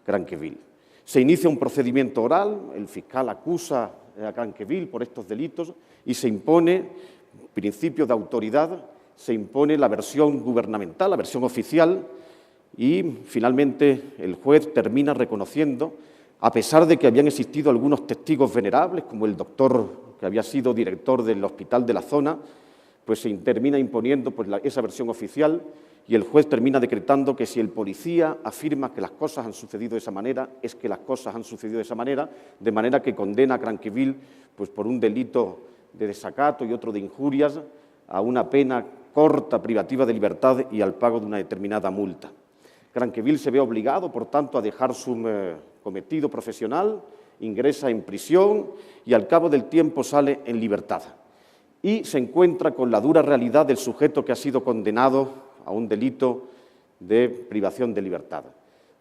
Cranqueville. Se inicia un procedimiento oral, el fiscal acusa a Cranqueville por estos delitos y se impone, principio de autoridad, se impone la versión gubernamental, la versión oficial, y finalmente el juez termina reconociendo, a pesar de que habían existido algunos testigos venerables, como el doctor que había sido director del hospital de la zona, pues se termina imponiendo pues, esa versión oficial, y el juez termina decretando que si el policía afirma que las cosas han sucedido de esa manera, es que las cosas han sucedido de esa manera, de manera que condena a Cranqueville pues, por un delito de desacato y otro de injurias a una pena corta, privativa de libertad y al pago de una determinada multa. Cranqueville se ve obligado, por tanto, a dejar su cometido profesional, ingresa en prisión y al cabo del tiempo sale en libertad. Y se encuentra con la dura realidad del sujeto que ha sido condenado a un delito de privación de libertad.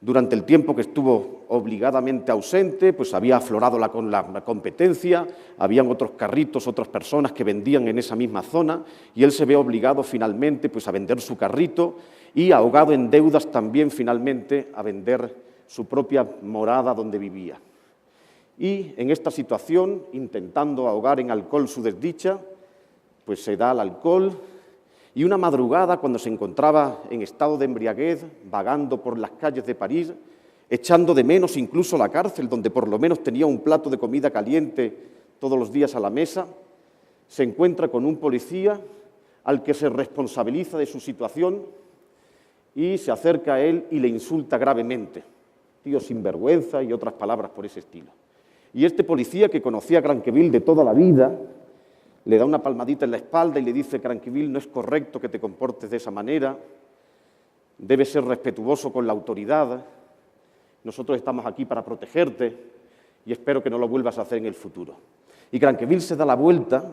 Durante el tiempo que estuvo obligadamente ausente, pues había aflorado la competencia, habían otros carritos, otras personas que vendían en esa misma zona, y él se ve obligado finalmente pues, a vender su carrito y, ahogado en deudas, también finalmente a vender su propia morada donde vivía. Y en esta situación, intentando ahogar en alcohol su desdicha, pues se da al alcohol. Y una madrugada, cuando se encontraba en estado de embriaguez, vagando por las calles de París, echando de menos incluso la cárcel, donde por lo menos tenía un plato de comida caliente todos los días a la mesa, se encuentra con un policía al que se responsabiliza de su situación y se acerca a él y le insulta gravemente. Tío sinvergüenza y otras palabras por ese estilo. Y este policía, que conocía a Cranqueville de toda la vida, le da una palmadita en la espalda y le dice: Cranqueville, no es correcto que te comportes de esa manera, debes ser respetuoso con la autoridad, nosotros estamos aquí para protegerte y espero que no lo vuelvas a hacer en el futuro. Y Cranqueville se da la vuelta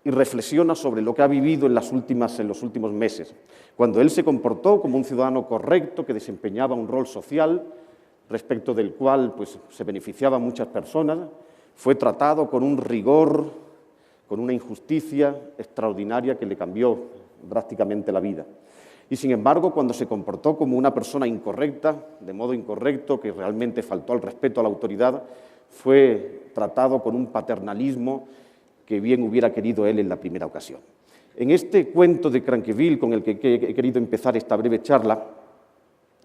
y reflexiona sobre lo que ha vivido en los últimos meses, cuando él se comportó como un ciudadano correcto que desempeñaba un rol social respecto del cual pues, se beneficiaban muchas personas, fue tratado con un rigor, con una injusticia extraordinaria que le cambió drásticamente la vida. Y sin embargo, cuando se comportó como una persona incorrecta, de modo incorrecto, que realmente faltó al respeto a la autoridad, fue tratado con un paternalismo que bien hubiera querido él en la primera ocasión. En este cuento de Cranqueville, con el que he querido empezar esta breve charla,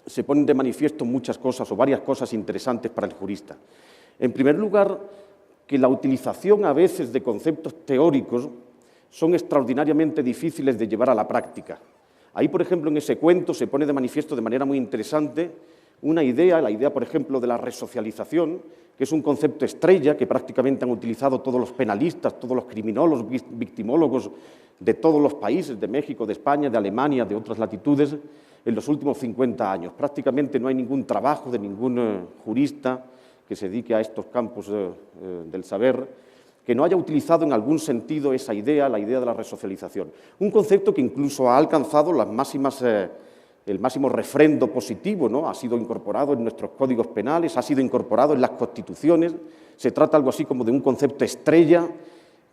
se ponen de manifiesto muchas cosas o varias cosas interesantes para el jurista. En primer lugar, que la utilización a veces de conceptos teóricos son extraordinariamente difíciles de llevar a la práctica. Ahí, por ejemplo, en ese cuento se pone de manifiesto de manera muy interesante una idea, la idea, por ejemplo, de la resocialización, que es un concepto estrella que prácticamente han utilizado todos los penalistas, todos los criminólogos, victimólogos de todos los países, de México, de España, de Alemania, de otras latitudes, en los últimos 50 años. Prácticamente no hay ningún trabajo de ningún jurista que se dedique a estos campos del saber, que no haya utilizado en algún sentido esa idea, la idea de la resocialización. Un concepto que incluso ha alcanzado las máximas, el máximo refrendo positivo, ¿no? Ha sido incorporado en nuestros códigos penales, ha sido incorporado en las constituciones. Se trata algo así como de un concepto estrella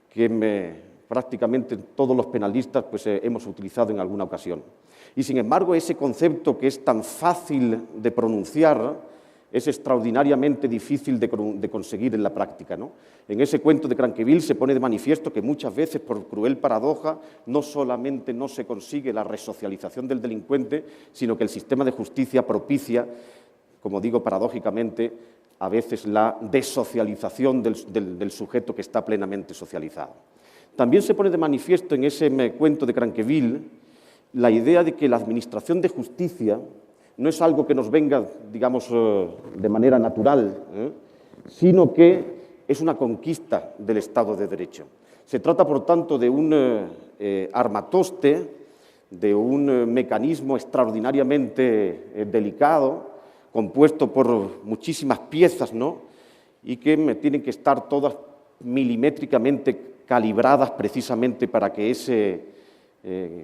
que prácticamente todos los penalistas pues, hemos utilizado en alguna ocasión. Y sin embargo, ese concepto que es tan fácil de pronunciar es extraordinariamente difícil de conseguir en la práctica, ¿no? En ese cuento de Cranqueville se pone de manifiesto que muchas veces, por cruel paradoja, no solamente no se consigue la resocialización del delincuente, sino que el sistema de justicia propicia, como digo paradójicamente, a veces la desocialización del sujeto que está plenamente socializado. También se pone de manifiesto en ese cuento de Cranqueville la idea de que la administración de justicia no es algo que nos venga, digamos, de manera natural, sino que es una conquista del Estado de Derecho. Se trata, por tanto, de un armatoste, de un mecanismo extraordinariamente delicado, compuesto por muchísimas piezas, ¿no? Y que tienen que estar todas milimétricamente calibradas precisamente para que ese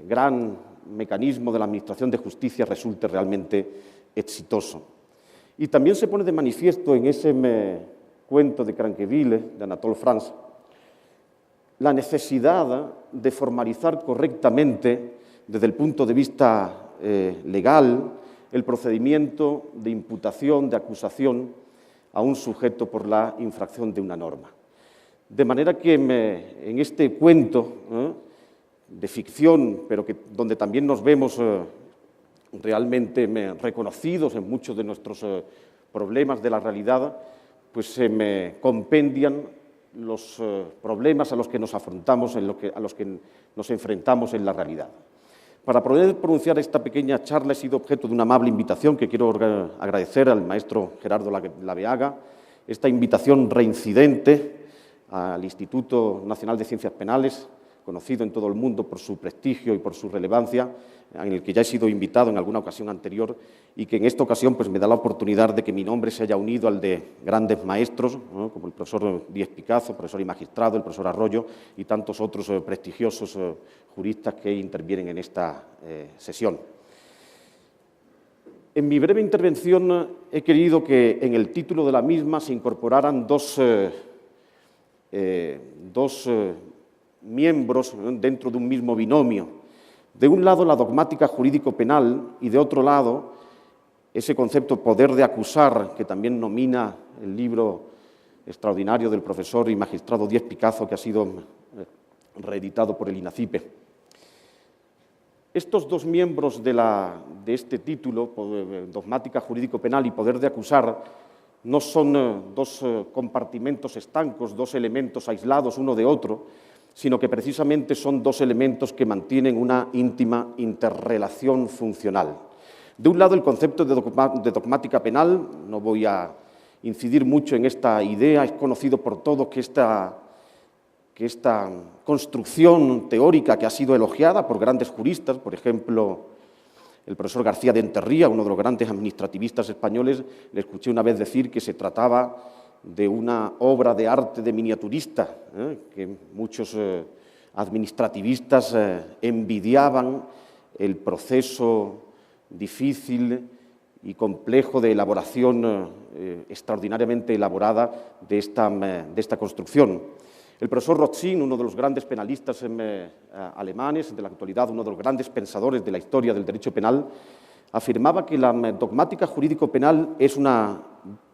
gran mecanismo de la Administración de Justicia resulte realmente exitoso. Y también se pone de manifiesto en ese cuento de Cranqueville, de Anatole France, la necesidad de formalizar correctamente, desde el punto de vista legal, el procedimiento de imputación, de acusación a un sujeto por la infracción de una norma. De manera que en este cuento de ficción, pero donde también nos vemos realmente reconocidos en muchos de nuestros problemas de la realidad, pues se compendian los problemas a los que nos afrontamos, a los que nos enfrentamos en la realidad. Para poder pronunciar esta pequeña charla he sido objeto de una amable invitación que quiero agradecer al maestro Gerardo Laveaga, esta invitación reincidente al Instituto Nacional de Ciencias Penales, conocido en todo el mundo por su prestigio y por su relevancia, en el que ya he sido invitado en alguna ocasión anterior y que en esta ocasión pues, me da la oportunidad de que mi nombre se haya unido al de grandes maestros, ¿no? Como el profesor Díez Picazo, profesor y magistrado, el profesor Arroyo y tantos otros prestigiosos juristas que intervienen en esta sesión. En mi breve intervención he querido que en el título de la misma se incorporaran dos miembros dentro de un mismo binomio. De un lado, la dogmática jurídico-penal y, de otro lado, ese concepto poder de acusar que también nomina el libro extraordinario del profesor y magistrado Díez Picazo, que ha sido reeditado por el INACIPE. Estos dos miembros de este título, dogmática jurídico-penal y poder de acusar, no son dos compartimentos estancos, dos elementos aislados uno de otro, sino que precisamente son dos elementos que mantienen una íntima interrelación funcional. De un lado, el concepto de dogmática penal, no voy a incidir mucho en esta idea, es conocido por todos que esta construcción teórica que ha sido elogiada por grandes juristas, por ejemplo, el profesor García de Enterría, uno de los grandes administrativistas españoles, le escuché una vez decir que se trataba de una obra de arte de miniaturista, que muchos administrativistas envidiaban el proceso difícil y complejo de elaboración extraordinariamente elaborada de esta construcción. El profesor Rothschild, uno de los grandes penalistas alemanes, de la actualidad uno de los grandes pensadores de la historia del derecho penal, afirmaba que la dogmática jurídico-penal es una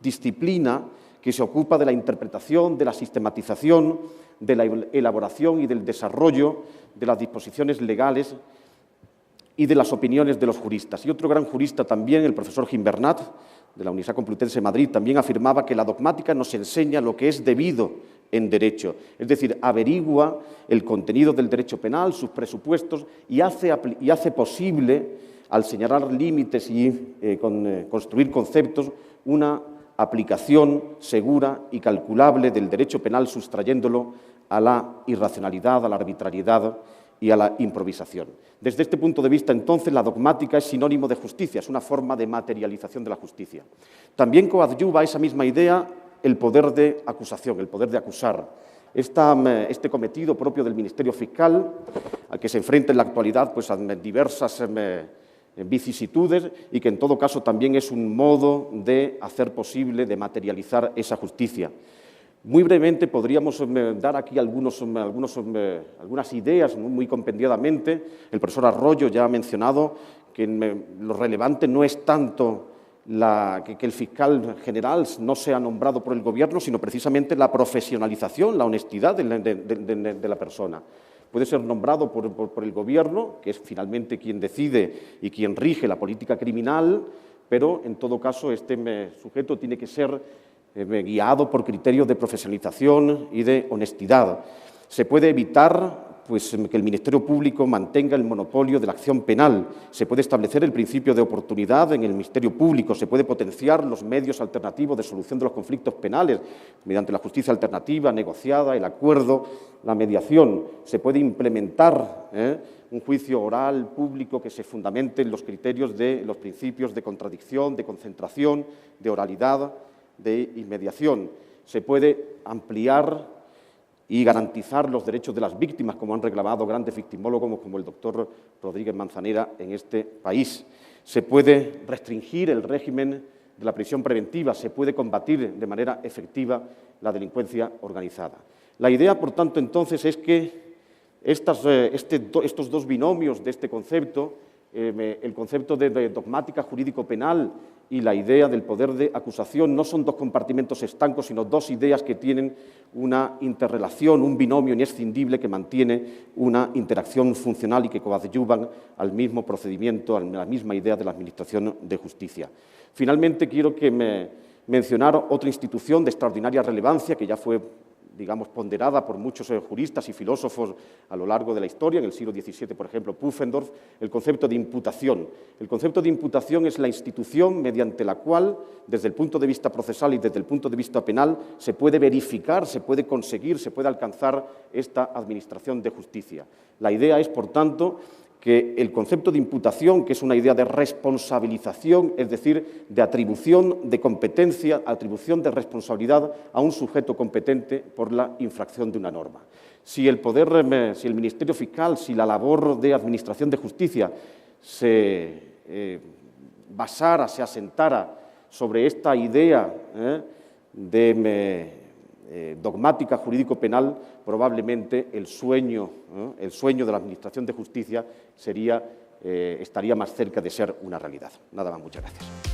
disciplina que se ocupa de la interpretación, de la sistematización, de la elaboración y del desarrollo de las disposiciones legales y de las opiniones de los juristas. Y otro gran jurista también, el profesor Gimbernat, de la Universidad Complutense de Madrid, también afirmaba que la dogmática nos enseña lo que es debido en derecho, es decir, averigua el contenido del derecho penal, sus presupuestos, y hace posible, al señalar límites y construir conceptos, una aplicación segura y calculable del derecho penal, sustrayéndolo a la irracionalidad, a la arbitrariedad y a la improvisación. Desde este punto de vista, entonces, la dogmática es sinónimo de justicia, es una forma de materialización de la justicia. También coadyuva esa misma idea el poder de acusación, el poder de acusar. Este cometido propio del Ministerio Fiscal, al que se enfrenta en la actualidad pues, a diversas vicisitudes y que en todo caso también es un modo de hacer posible, de materializar esa justicia. Muy brevemente podríamos dar aquí algunas ideas muy compendiadamente. El profesor Arroyo ya ha mencionado que lo relevante no es tanto que el fiscal general no sea nombrado por el Gobierno, sino precisamente la profesionalización, la honestidad de la persona. Puede ser nombrado por el Gobierno, que es finalmente quien decide y quien rige la política criminal, pero en todo caso este sujeto tiene que ser guiado por criterios de profesionalización y de honestidad. Se puede evitar pues, que el Ministerio Público mantenga el monopolio de la acción penal, se puede establecer el principio de oportunidad en el Ministerio Público, se puede potenciar los medios alternativos de solución de los conflictos penales mediante la justicia alternativa, negociada, el acuerdo, la mediación, se puede implementar un juicio oral público que se fundamente en los criterios de los principios de contradicción, de concentración, de oralidad, de inmediación, se puede ampliar y garantizar los derechos de las víctimas, como han reclamado grandes victimólogos como el doctor Rodríguez Manzanera en este país. Se puede restringir el régimen de la prisión preventiva, se puede combatir de manera efectiva la delincuencia organizada. La idea, por tanto, entonces, es que estos dos binomios de este concepto, el concepto de dogmática jurídico-penal y la idea del poder de acusación, no son dos compartimentos estancos, sino dos ideas que tienen una interrelación, un binomio inescindible que mantiene una interacción funcional y que coadyuvan al mismo procedimiento, a la misma idea de la Administración de Justicia. Finalmente, quiero mencionar otra institución de extraordinaria relevancia que ya fue, digamos, ponderada por muchos juristas y filósofos a lo largo de la historia, en el siglo XVII, por ejemplo, Pufendorf, el concepto de imputación. El concepto de imputación es la institución mediante la cual, desde el punto de vista procesal y desde el punto de vista penal, se puede verificar, se puede conseguir, se puede alcanzar esta administración de justicia. La idea es, por tanto, que el concepto de imputación, que es una idea de responsabilización, es decir, de atribución de competencia, atribución de responsabilidad a un sujeto competente por la infracción de una norma. Si el Ministerio Fiscal, si la labor de administración de justicia se basara, se asentara sobre esta idea de dogmática jurídico-penal, probablemente el sueño de la Administración de Justicia estaría más cerca de ser una realidad. Nada más, muchas gracias.